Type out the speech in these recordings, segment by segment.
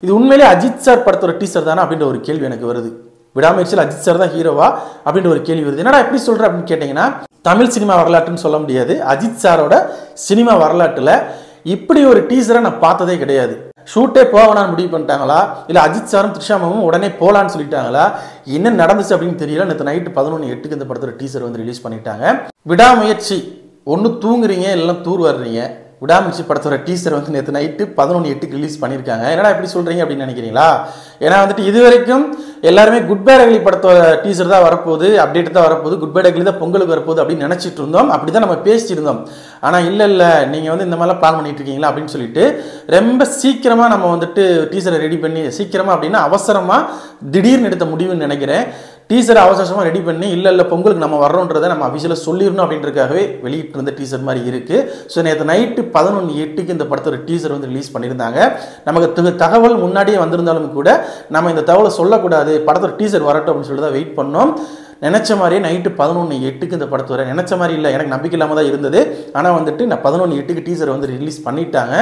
இது உண்மையிலே அஜித் சார் படத்தோட டீசர் தானா அப்படின்ற ஒரு கேள்வி எனக்கு வருது. விடாமுயற்சியில் அஜித் சார் தான் ஹீரோவா அப்படின்ற ஒரு கேள்வி வருது. என்னடா எப்படி சொல்ற அப்படின்னு கேட்டீங்கன்னா, தமிழ் சினிமா வரலாற்றுன்னு சொல்ல முடியாது. அஜித் சாரோட சினிமா வரலாற்றுல இப்படி ஒரு டீசரை நான் பார்த்ததே கிடையாது. ஷூட்டே போகணும்னு முடிவு பண்ணிட்டாங்களா, இல்லை அஜித் சாரும் த்ரிஷாமும் உடனே போகலான்னு சொல்லிட்டாங்களா, என்ன நடந்துச்சு அப்படின்னு தெரியல. நேற்று நைட்டு 11:08 இந்த படத்தோட டீசர் வந்து ரிலீஸ் பண்ணிட்டாங்க. விடாமுயற்சி ஒன்று தூங்குறீங்க இல்லைன்னா தூர் வர்றீங்க. விடாமுயற்சி படத்தோட டீசர் வந்து நேற்று நைட்டு 11:08 ரிலீஸ் பண்ணியிருக்காங்க. என்னடா எப்படி சொல்கிறீங்க அப்படின்னு நினைக்கிறீங்களா? ஏன்னா வந்துட்டு இது வரைக்கும் எல்லாருமே குட் பேட் அக்லி படத்தோட டீசர் தான் வரப்போகுது, அப்டேட் தான் வரப்போகுது, குட் பேட் அக்லி தான் பொங்கலுக்கு வரப்போகுது அப்படின்னு நினச்சிட்டு இருந்தோம். அப்படி தான் நம்ம பேசிட்டு இருந்தோம். ஆனால் இல்லை நீங்கள் வந்து இந்த மாதிரிலாம் பிளான் பண்ணிட்டு இருக்கீங்களா அப்படின்னு சொல்லிட்டு ரொம்ப சீக்கிரமாக நம்ம வந்துட்டு டீசரை ரெடி பண்ணி சீக்கிரமாக அப்படின்னா அவசரமாக திடீர்னு எடுத்த முடிவுன்னு நினைக்கிறேன். டீசரை அவசரமாக ரெடி பண்ணி இல்லை பொங்கலுக்கு நம்ம வர்றோன்றதை நம்ம அஃபிஷியலாக சொல்லிடணும் அப்படின்றதுக்காகவே வெளியிட்டு இருந்த டீசர் மாதிரி இருக்குது. ஸோ நேற்று நைட்டு 11:08 இந்த படத்தோட டீசர் வந்து ரிலீஸ் பண்ணியிருந்தாங்க. நமக்கு தகவல் முன்னாடியே வந்திருந்தாலும் கூட நம்ம இந்த தகவலை சொல்லக்கூடாது, படத்தோட டீசர் வரட்டும் அப்படின்னு சொல்லி தான் வெயிட் பண்ணோம். நினச்ச மாதிரியே நைட்டு 11:08 இந்த படத்தோட நினச்ச மாதிரி இல்லை, எனக்கு நம்பிக்கை இல்லாமல் தான் இருந்தது. ஆனால் வந்துட்டு நான் 11:08 டீசர் வந்து ரிலீஸ் பண்ணிட்டாங்க.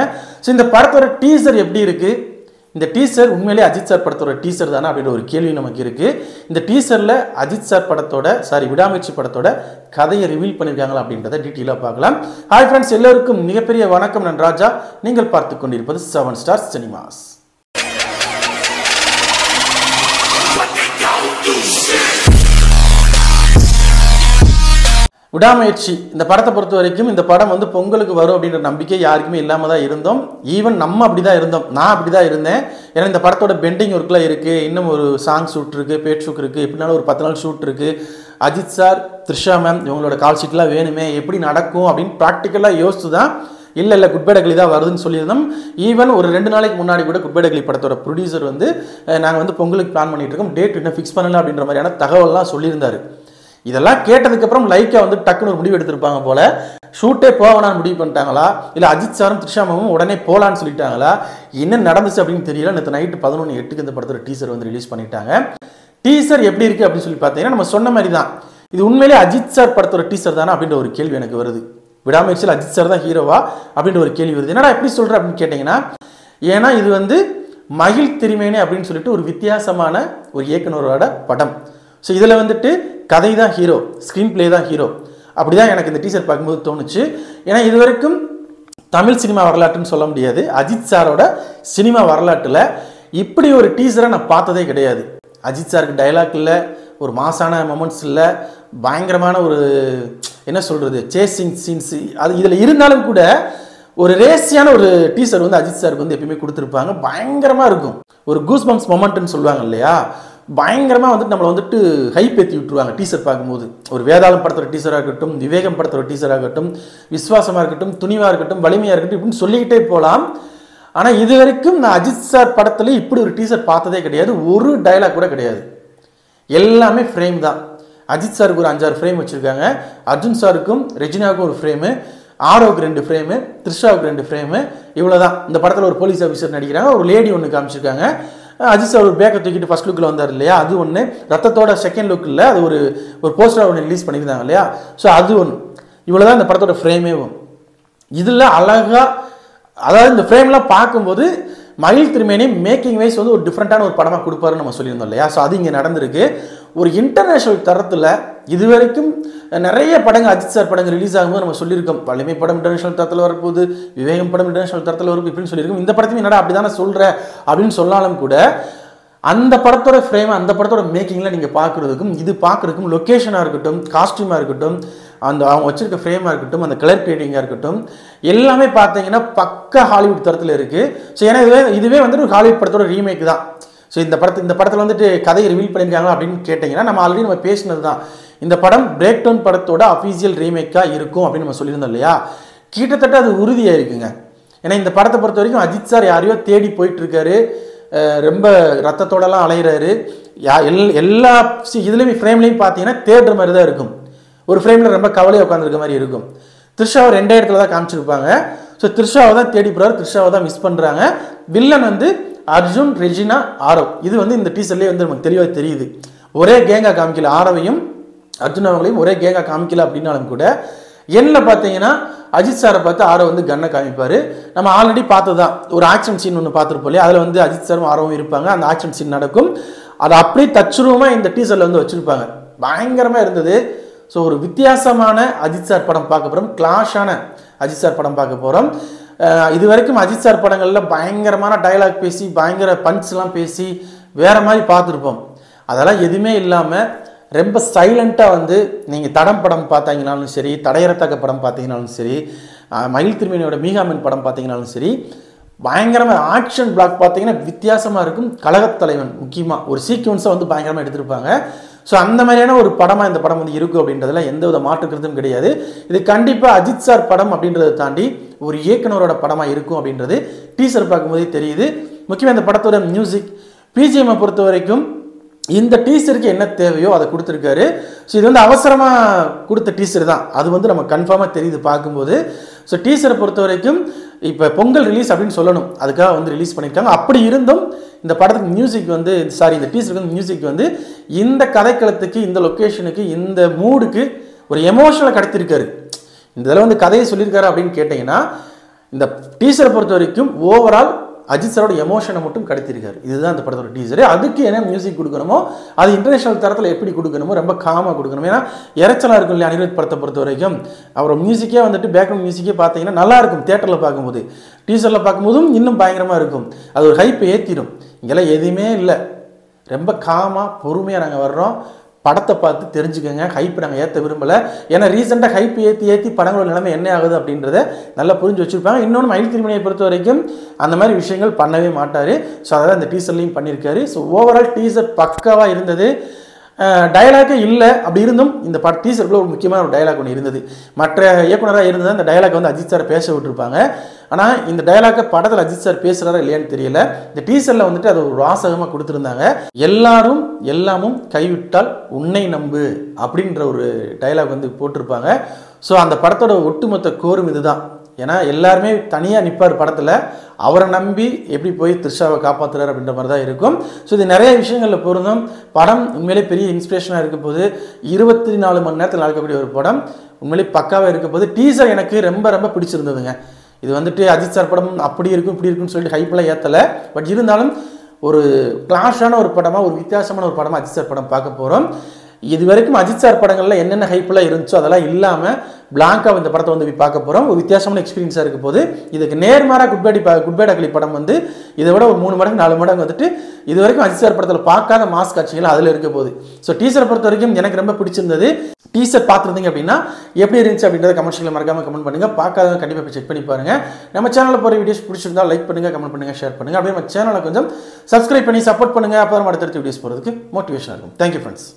ஸோ இந்த படத்தோட டீசர் எப்படி இருக்குது, இந்த டீசர் உண்மையிலே அஜித் சார் படத்தோட டீசர் தானே அப்படின்ற ஒரு கேள்வி நமக்கு இருக்குது. இந்த டீசரில் அஜித் சார் படத்தோட விடாமுயற்சி படத்தோட கதையை ரிவீல் பண்ணியிருக்காங்களா அப்படின்றத டீட்டெயிலாக பார்க்கலாம். ஹாய் ஃப்ரெண்ட்ஸ், எல்லோருக்கும் மிகப்பெரிய வணக்கம். நான் ராஜா, நீங்கள் பார்த்து கொண்டிருப்பது 7 ஸ்டார்ஸ் சினிமாஸ். விடாமுயற்சி இந்த படத்தை பொறுத்த வரைக்கும் இந்த படம் வந்து பொங்கலுக்கு வரும் அப்படின்ற நம்பிக்கை யாருக்குமே இல்லாமல் தான் இருந்தோம். ஈவன் நம்ம அப்படி தான் இருந்தோம், நான் அப்படி தான் இருந்தேன். ஏன்னா இந்த படத்தோட பெண்டிங் ஒர்க்லாம் இருக்குது, இன்னும் ஒரு சாங் ஷூட் இருக்குது, பேட் ஷூட் இருக்குது, எப்படினாலும் ஒரு 10 நாள் ஷூட் இருக்குது. அஜித் சார், த்ரிஷா மேம் இவங்களோட கால் ஷீட்லாம் வேணுமே, எப்படி நடக்கும் அப்படின்னு ப்ராக்டிக்கலாக யோசிச்சு தான் இல்லை குட் பேட் அக்லி தான் வருதுன்னு சொல்லியிருந்தோம். ஈவன் ஒரு 2 நாளைக்கு முன்னாடி கூட குட் பேட் அக்லி படத்தோட ப்ரொடியூசர் வந்து நாங்கள் வந்து பொங்கலுக்கு பிளான் பண்ணிட்டு இருக்கோம், டேட் இன்னும் ஃபிக்ஸ் பண்ணல அப்படின்ற மாதிரியான தகவல்லாம் சொல்லியிருந்தார். இதெல்லாம் கேட்டதுக்கப்புறம் லைக்கா வந்து டக்குன்னு ஒரு முடிவு எடுத்திருப்பாங்க போல. ஷூட்டே போகணும்னு முடிவு பண்ணிட்டாங்களா, இல்லை அஜித் சாரும் த்ரிஷாமும் உடனே போகலான்னு சொல்லிட்டாங்களா, என்ன நடந்துச்சு அப்படின்னு தெரியல. நேற்று நைட்டு 11:08 இந்த படத்தோட டீசர் வந்து ரிலீஸ் பண்ணிட்டாங்க. டீசர் எப்படி இருக்குது அப்படின்னு சொல்லி பார்த்தீங்கன்னா, நம்ம சொன்ன மாதிரி தான். இது உண்மையிலே அஜித் சார் படத்தோட டீசர் தானே அப்படின்ற ஒரு கேள்வி எனக்கு வருது. விடாமுயற்சியில் அஜித் சார் தான் ஹீரோவா அப்படின்ற ஒரு கேள்வி வருது. என்னடா எப்படி சொல்கிற அப்படின்னு கேட்டிங்கன்னா, ஏன்னா இது வந்து மகிழ் திருமேனி அப்படின்னு சொல்லிட்டு ஒரு வித்தியாசமான ஒரு இயக்குனரோட படம். ஸோ இதில் வந்துட்டு கதை தான் ஹீரோ, ஸ்க்ரீன் பிளே தான் ஹீரோ. அப்படி தான் எனக்கு இந்த டீசர் பார்க்கும்போது தோணுச்சு. ஏன்னா இது வரைக்கும் தமிழ் சினிமா வரலாற்றுன்னு சொல்ல முடியாது. அஜித் சாரோட சினிமா வரலாற்றில் இப்படி ஒரு டீசரை நான் பார்த்ததே கிடையாது. அஜித் சாருக்கு டைலாக் இல்லை, ஒரு மாசான மொமெண்ட்ஸ் இல்லை, பயங்கரமான ஒரு என்ன சொல்கிறது சேசிங் சீன்ஸ் அது இதில் இருந்தாலும் கூட ஒரு ரேசியான ஒரு டீசர் வந்து அஜித் சாருக்கு வந்து எப்பயுமே கொடுத்துருப்பாங்க. பயங்கரமாக இருக்கும், ஒரு கூஸ் பம்ப்ஸ் மொமெண்ட்னு சொல்லுவாங்க இல்லையா, பயங்கரமாக வந்துட்டு நம்மளை வந்துட்டு ஹைப் ஏற்றி விட்டுருவாங்க டீசர் பார்க்கும்போது. ஒரு வேதாளம் படத்தோட டீசராக இருக்கட்டும், விவேகம் படத்தோட டீசராக இருக்கட்டும், விஸ்வாசமாக இருக்கட்டும், துணிவாக இருக்கட்டும், வலிமையாக இருக்கட்டும், இப்படின்னு சொல்லிக்கிட்டே போகலாம். ஆனால் இது வரைக்கும் நான் அஜித் சார் படத்துல இப்படி ஒரு டீசர் பார்த்ததே கிடையாது. ஒரு டைலாக் கூட கிடையாது, எல்லாமே ஃப்ரேம் தான். அஜித் சாருக்கு ஒரு 5-6 ஃப்ரேம் வச்சுருக்காங்க, அர்ஜுன் சாருக்கும் ரெஜினாவுக்கும் ஒரு ஃப்ரேமு, ஆரோவுக்கு 2 ஃப்ரேமு, த்ரிஷாவுக்கு 2 ஃப்ரேமு, இவ்வளோ தான். இந்த படத்தில் ஒரு போலீஸ் ஆஃபீஸர் நடிக்கிறாங்க, ஒரு லேடி ஒன்று காமிச்சிருக்காங்க. அஜித் சார் ஒரு பேக்கை தூக்கிட்டு ஃபர்ஸ்ட் லுக்கில் வந்தார் இல்லையா, அது ஒன்று. ரத்தத்தோட செகண்ட் லுக்கில் அது ஒரு போஸ்டர் ஒன்று ரிலீஸ் பண்ணியிருந்தாங்க இல்லையா, ஸோ அது ஒன்று. இவ்வளோ தான் இந்த படத்தோட ஃப்ரேமேவும். இதில் அழகாக, அதாவது இந்த ஃப்ரேம்லாம் பார்க்கும்போது மகிழ் திருமேனி மேக்கிங் வைஸ் வந்து ஒரு டிஃப்ரெண்ட்டான ஒரு படமாக கொடுப்பாருன்னு நம்ம சொல்லியிருந்தோம் இல்லையா. ஸோ அது இங்கே நடந்திருக்கு. ஒரு இன்டர்நேஷ்னல் தரத்தில் இது வரைக்கும் நிறைய படங்கள் அஜித் சார் படங்கள் ரிலீஸ் ஆகும்போது நம்ம சொல்லியிருக்கோம், வலிமை படம் இன்டர்நேஷ்னல் தரத்தில் வரப்போகுது, விவேகம் படம் இன்டர்நேஷ்னல் தரத்தில் வரப்போகுது இப்படின்னு சொல்லியிருக்கோம். இந்த படத்தையும் என்னடா அப்படி தானே சொல்கிற அப்படின்னு சொன்னாலும் கூட அந்த படத்தோட ஃப்ரேம், அந்த படத்தோட மேக்கிங்கில் நீங்கள் பார்க்குறதுக்கும் இது பார்க்குறதுக்கும், லொக்கேஷனாக இருக்கட்டும், காஸ்டியூமாக இருக்கட்டும், அந்த அவங்க வச்சிருக்க ஃப்ரேமாக இருக்கட்டும், அந்த கலர் கிரேடிங்காக இருக்கட்டும், எல்லாமே பார்த்தீங்கன்னா பக்கா ஹாலிவுட் தரத்தில் இருக்குது. ஸோ ஏன்னா இதுவே வந்துட்டு ஒரு ஹாலிவுட் படத்தோட ரீமேக் தான். ஸோ இந்த படத்தில் வந்துட்டு கதையை ரிவீல் பண்ணியிருக்காங்க அப்படின்னு கேட்டிங்கன்னா, நம்ம ஆல்ரெடி நம்ம பேசினது தான். இந்த படம் பிரேக் டவுன் படத்தோட அஃபீஷியல் ரீமேக்காக இருக்கும் அப்படின்னு நம்ம சொல்லியிருந்தோம் இல்லையா. கிட்டத்தட்ட அது உறுதியாக இருக்குங்க. ஏன்னா இந்த படத்தை பொறுத்த வரைக்கும் அஜித் சார் யாரையோ தேடி போயிட்டுருக்காரு, ரொம்ப ரத்தத்தோடலாம் அலைகிறாரு. எல்லா இதுலேயுமே ஃப்ரேம்லேயும் பார்த்தீங்கன்னா தேடுற மாதிரி தான் இருக்கும். ஒரு ஃப்ரேமில் ரொம்ப கவலையாக உட்காந்துருக்க மாதிரி இருக்கும். த்ரிஷாவை 2 இடத்துல தான் காமிச்சிருப்பாங்க. ஸோ த்ரிஷாவை தான் தேடி போகிறாரு, த்ரிஷாவை தான் மிஸ் பண்ணுறாங்க. வில்லன் வந்து அர்ஜுன், ரெஜினா, ஆரவ். இது வந்து இந்த டீசர்லேயே வந்து நமக்கு தெளிவாக தெரியுது. ஒரே கேங்காக காமிக்கல, ஆரவையும் அர்ஜுன் அவங்களையும் ஒரே கேங்காக காமிக்கல அப்படின்னாலும் கூட எண்ணில் பார்த்தீங்கன்னா அஜித் சாரை பார்த்து ஆரோ வந்து கன்னை காமிப்பார். நம்ம ஆல்ரெடி பார்த்ததுதான், ஒரு ஆக்ஷன் சீன் ஒன்று பார்த்துருப்போம் இல்லையா, அதில் வந்து அஜித் சாரும் ஆரோவும் இருப்பாங்க. அந்த ஆக்ஷன் சீன் நடக்கும். அதை அப்படியே தச்சுருவமாக இந்த டீசரில் வந்து வச்சுருப்பாங்க. பயங்கரமாக இருந்தது. ஸோ ஒரு வித்தியாசமான அஜித் சார் படம் பார்க்க போகிறோம். கிளாஷான அஜித் சார் படம் பார்க்க போகிறோம். இது வரைக்கும் அஜித் சார் படங்களில் பயங்கரமான டயலாக் பேசி பயங்கர பஞ்ச்லாம் பேசி வேறு மாதிரி பார்த்துருப்போம். அதெல்லாம் எதுவுமே இல்லாமல் ரொம்ப சைலண்ட்டாக வந்து நீங்கள் தடம் படம் பார்த்தீங்கனாலும் சரி, தடையறத்தக்க படம் பார்த்தீங்கனாலும் சரி, மயில் திருமேனியோட மீகாமன் படம் பார்த்தீங்கனாலும் சரி, பயங்கரமாக ஆக்ஷன் பிளாக் பார்த்தீங்கன்னா வித்தியாசமாக இருக்கும். கழகத்தலைவன் முக்கியமாக ஒரு சீக்வன்ஸை வந்து பயங்கரமாக எடுத்திருப்பாங்க. ஸோ அந்த மாதிரியான ஒரு படமாக இந்த படம் வந்து இருக்கும் அப்படின்றதுல எந்த வித மாற்றுக்கிறதும் கிடையாது. இது கண்டிப்பாக அஜித் சார் படம் அப்படின்றத தாண்டி ஒரு இயக்குனரோட படமாக இருக்கும் அப்படின்றது டீசர் பார்க்கும்போதே தெரியுது. முக்கியமாக இந்த படத்தோட மியூசிக் பிஜிஎம்மை பொறுத்த வரைக்கும் இந்த டீசருக்கு என்ன தேவையோ அதை கொடுத்துருக்காரு. ஸோ இது வந்து அவசரமாக கொடுத்த டீசர் தான், அது வந்து நம்ம கன்ஃபார்மாக தெரியுது பார்க்கும்போது. ஸோ டீசரை பொறுத்த வரைக்கும் இப்போ பொங்கல் ரிலீஸ் அப்படின்னு சொல்லணும், அதுக்காக வந்து ரிலீஸ் பண்ணியிருக்காங்க. அப்படி இருந்தும் இந்த படத்துக்கு மியூசிக் வந்து இந்த டீசருக்கு வந்து மியூசிக் வந்து இந்த கதைக்களத்துக்கு, இந்த லொக்கேஷனுக்கு, இந்த மூடுக்கு ஒரு எமோஷனலை கடத்திருக்காரு. இந்த இதில் வந்து கதையை சொல்லியிருக்காரு அப்படின்னு கேட்டிங்கன்னா, இந்த டீசரை பொறுத்த வரைக்கும் ஓவரால் அஜித் சாரோட எமோஷனை மட்டும் கடத்திருக்காரு. இதுதான் இந்த படத்தோட டீசரு. அதுக்கு என்ன மியூசிக் கொடுக்கணுமோ அது இன்டர்நேஷனல் தரத்தில் எப்படி கொடுக்கணுமோ ரொம்ப காமாக கொடுக்கணும். ஏன்னா இறைச்சலாக இருக்கும் இல்லையா அனிருத் படத்தை பொறுத்த வரைக்கும். அவரோட மியூசிக்கே வந்துட்டு பேக்ரவுண்ட் மியூசிக்கே பார்த்தீங்கன்னா நல்லா இருக்கும். தியேட்டரில் பார்க்கும்போது, டீசரில் பார்க்கும்போதும் இன்னும் பயங்கரமாக இருக்கும். அது ஒரு ஹைப் ஏற்றிடும். இங்கெல்லாம் எதுவுமே இல்லை, ரொம்ப காமாக பொறுமையாக நாங்கள் வர்றோம். படத்தை பார்த்து தெரிஞ்சுக்கோங்க. ஹைப் நாங்கள் ஏற்ற விரும்பலை. ஏன்னா ரீசெண்டாக ஹைப் ஏற்றி படங்களோட நிலைமை என்ன ஆகுது அப்படின்றத நல்லா புரிஞ்சு வச்சுருப்பாங்க. இன்னொன்று மயில் திருமணியை பொறுத்த வரைக்கும் அந்த மாதிரி விஷயங்கள் பண்ணவே மாட்டார். ஸோ அதான் இந்த டீசர்லையும் பண்ணியிருக்காரு. ஸோ ஓவரால் டீசர் பக்காவாக இருந்தது. டயலாக்கே இல்லை, அப்படி இருந்தும் இந்த டீசருக்குள்ள ஒரு முக்கியமான ஒரு டயலாக் ஒன்று இருந்தது. மற்ற இயக்குனராக இருந்தது அந்த டயலாக் வந்து அஜித் சார் பேச விட்டுருப்பாங்க. ஆனால் இந்த டயலாக்கை படத்தில் அஜித் சார் பேசுகிறாரா இல்லையான்னு தெரியல. இந்த டீசரில் வந்துட்டு அது ஒரு வாசகமாக கொடுத்துருந்தாங்க. எல்லாரும் எல்லாமும் கைவிட்டால் உன்னை நம்பு அப்படின்ற ஒரு டயலாக் வந்து போட்டிருப்பாங்க. ஸோ அந்த படத்தோட ஒட்டுமொத்த கோரும் இதுதான். ஏன்னா எல்லாருமே தனியாக நிற்பார் படத்தில், அவரை நம்பி எப்படி போய் த்ரிஷாவை காப்பாற்றுறாரு அப்படின்ற மாதிரி தான் இருக்கும். ஸோ இது நிறைய விஷயங்களில் பொருந்தும். படம் உண்மையிலே பெரிய இன்ஸ்பிரேஷனாக இருக்க போது, 24 மணி நேரத்தில் நடக்கக்கூடிய ஒரு படம் உண்மையிலே பக்காவாக இருக்க போது. டீசர் எனக்கு ரொம்ப ரொம்ப பிடிச்சிருந்ததுங்க. இது வந்துட்டு அஜித் சார் படம் அப்படி இருக்கும் இப்படி இருக்குன்னு சொல்லிட்டு ஹைப்பெல்லாம் ஏற்றலை. பட் இருந்தாலும் ஒரு கிளாஷான ஒரு படமாக, ஒரு வித்தியாசமான ஒரு படமாக அஜித் சார் படம் பார்க்க போகிறோம். இது வரைக்கும் அஜித் சார் படங்களில் என்னென்ன ஹைப்பெல்லாம் இருந்துச்சோ அதெல்லாம் இல்லாமல் பிளாங்காக இந்த படத்தை வந்து பார்க்க போகிறோம். ஒரு வித்தியாசமான எக்ஸ்பீரியன்ஸாக இருக்க போது. இதுக்கு நேர்மாறாக குட்பேட் அக்லி படம் வந்து இதை விட ஒரு 3 மடங்கு 4 மடங்கு வந்துட்டு இது வரைக்கும் அஜித் சார் படத்தில் பார்க்காத மாஸ் காட்சிகள் அதில் இருக்க போகுது. ஸோ டீசரை பொறுத்த வரைக்கும் எனக்கு ரொம்ப பிடிச்சிருந்தது. டீசர் பார்த்துருந்தீங்க அப்படின்னா எப்படி இருந்துச்சு அப்படின்றத கமெண்ட்ஸில் மறக்காமல் கமெண்ட் பண்ணுங்கள். பார்க்காதவங்க கண்டிப்பாக போய் செக் பண்ணி பாருங்கள். நம்ம சேனலில் போகிற வீடியோஸ் பிடிச்சிருந்தா லைக் பண்ணுங்கள், கமெண்ட் பண்ணுங்கள், ஷேர் பண்ணுங்கள். அப்படியே நம்ம சேனலை கொஞ்சம் சப்ஸ்கிரைப் பண்ணி சப்போர்ட் பண்ணுங்கள். அப்போ தான் அடுத்தடுத்த வீடியோஸ் போகிறதுக்கு மோட்டிவேஷன் இருக்கும். Thank you friends.